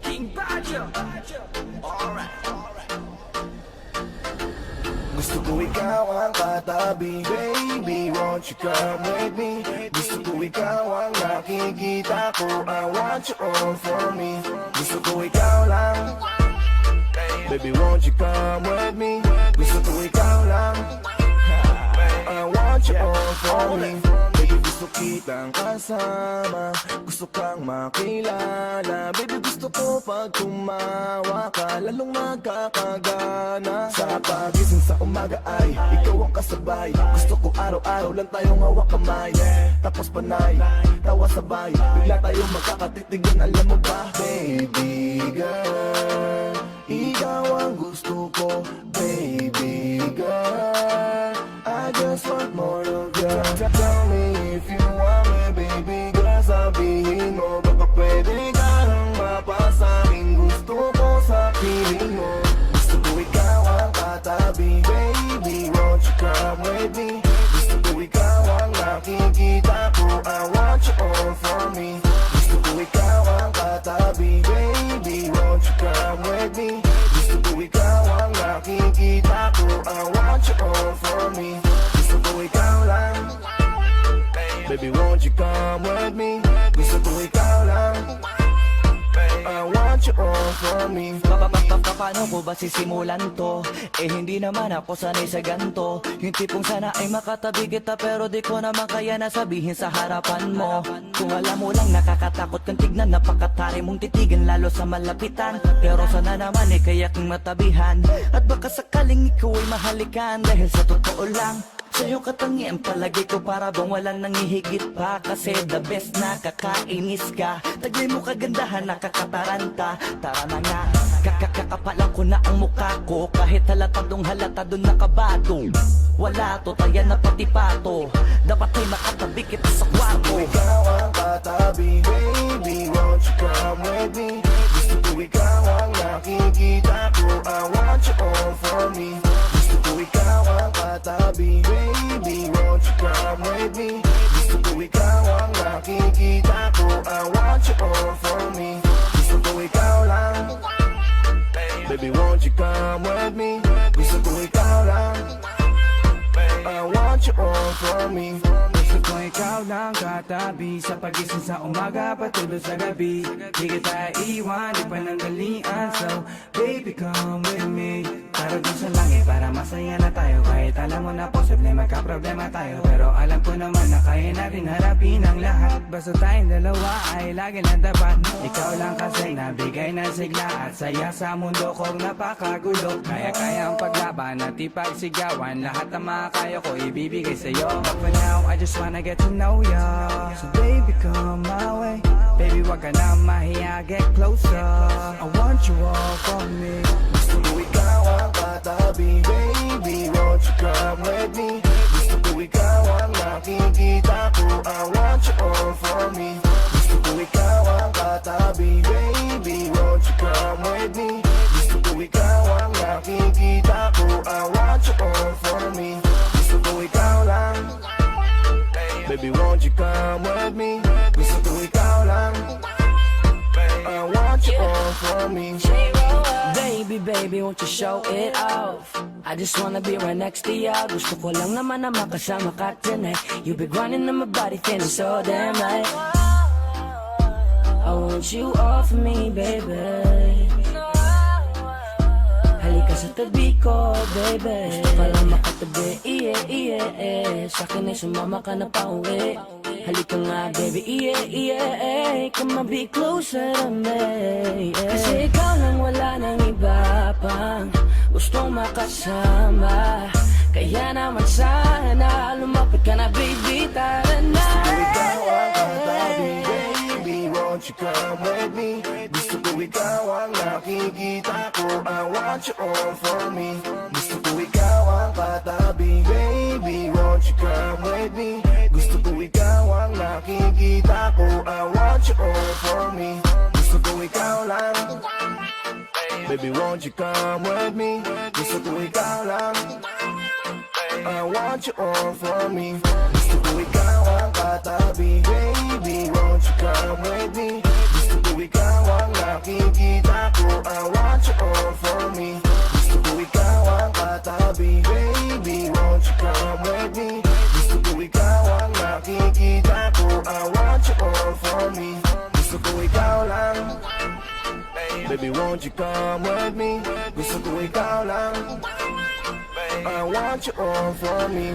King Badger. Alright. Gusto ko ikaw ang katabi, baby, won't you come with me? Gusto ko ikaw ang nakikita ko, I want you all for me. Gusto ko ikaw lang, baby, won't you come with me? Gusto ko ikaw lang, I want you all for me. Baby, gusto kitang kasama, gusto kang makilala. Baby, gusto ko pag tumawa ka, lalong magkakagana. Sa pagising sa umaga ay ikaw ang kasabay. Gusto ko araw-araw lang tayong hawak kamay, tapos panay, tawa sabay, bigla tayong magkakatitigan, alam mo ba? Baby girl, ikaw ang gusto ko. Baby girl, I just want more of you. Tell me if you want me, baby girl, sabihin mo. Baka pwede ka nang mapasakin, gusto ko sa piling mo. Gusto ko ikaw ang katabi, baby, won't you come with me? Gusto ko ikaw ang nakikita ko, I want you all for me. Gusto ko ikaw ang katabi, baby, won't you come with me? Gusto ko ikaw ang nakikita ko, I want you all for me. Gusto ko ikaw lang, baby, won't you come with me? Gusto ko ikaw lang, I want you all for me. Paano ko ba sisimulan to? Eh hindi naman ako sanay sa ganto. Yung tipong sana ay makatabi kita, pero di ko naman kaya na sabihin sa harapan mo. Kung alam mo lang nakakatakot kang tignan, napakatari mong titigan lalo sa malapitan. Pero sana naman eh kaya kang matabihan, at baka sakaling ikaw ay mahalikan. Dahil sa totoo lang, sa'yo katangian palagi ko para bang walang nangihigit pa. Kasi the best, nakakainis ka. Taglay mo kagandahan, nakakataranta. Tara na nga, kakakapalan ko na ang mukha ko. Kahit halatadong halata dun nakabato. Wala to, taya na pati pato. Dapat ay makatabi kita sa kwarto. Gusto ko ikaw ang katabi, baby, won't you come with me? Gusto ko ikaw ang nakikita ko, I want you all for me. Gusto ko ikaw ang katabi, baby, won't you come with me? Gusto ko ikaw ang nakikita ko, I want you all for me. Gusto ko ikaw lang, baby, won't you come with me? Gusto ko ikaw lang, I want you all for me. Gusto ko ikaw lang katabi, sa pagising sa umaga patulog sa gabi. Di kita iwan, di pa nanggalian. So baby, come with me. Tara dun sa langit para masaya na tayo. Kahit alam mo na posible magka-problema tayo, pero alam ko naman na kaya natin harapin ang lahat. Basta tayong dalawa ay lagi na dapat. Ikaw lang kasi nabigay ng sigla at saya sa mundo kong napakagulo. Kaya-kaya ang paglaban at ipagsigawan, lahat ng makakaya ko ibibigay sa'yo. But for now, I just wanna get to know ya. So baby, come my way. Baby, wag ka na mahiya, get closer. I want you all for me. Gusto ko ikaw ang katabi, baby, won't you come with me? Gusto ko ikaw ang nakikita ko, I want you all for me. Gusto ko ikaw ang katabi, baby, won't you come with me? Gusto ko ikaw ang nakikita ko, I want you all for me. Gusto ko ikaw lang, baby, won't you come with me? Gusto ko ikaw lang, I want you all for me. Baby, won't you show it off? I just wanna be right next to you. Gusto ko lang naman na makasama ka tonight. You be grinding on my body, feeling so damn right. I want you all for me, baby. Halika sa tabi ko, baby. Gusto ka lang makatabi, sa'kin ay sumama ka na pauwi. Halika nga, baby, come and be closer to me, Kasi ikaw lang, wala nang iba pang gustong makasama. Kaya naman sana lumapit ka na, baby, tara na. Gusto ko ikaw ang katabi, baby, won't you come with me? Gusto ko ikaw ang nakikita ko, I want you all for me. Gusto ko ikaw ang katabi, baby, won't you come with me? Gusto ko ikaw ang nakikita ko, I want you all for me. Gusto ko ikaw lang, baby, won't you come with me? Gusto ko ikaw lang, I want you all for me. Gusto ko ikaw ang katabi, baby, won't you come with me? Baby, won't you come with me? Gusto ko ikaw lang, I want you all for me.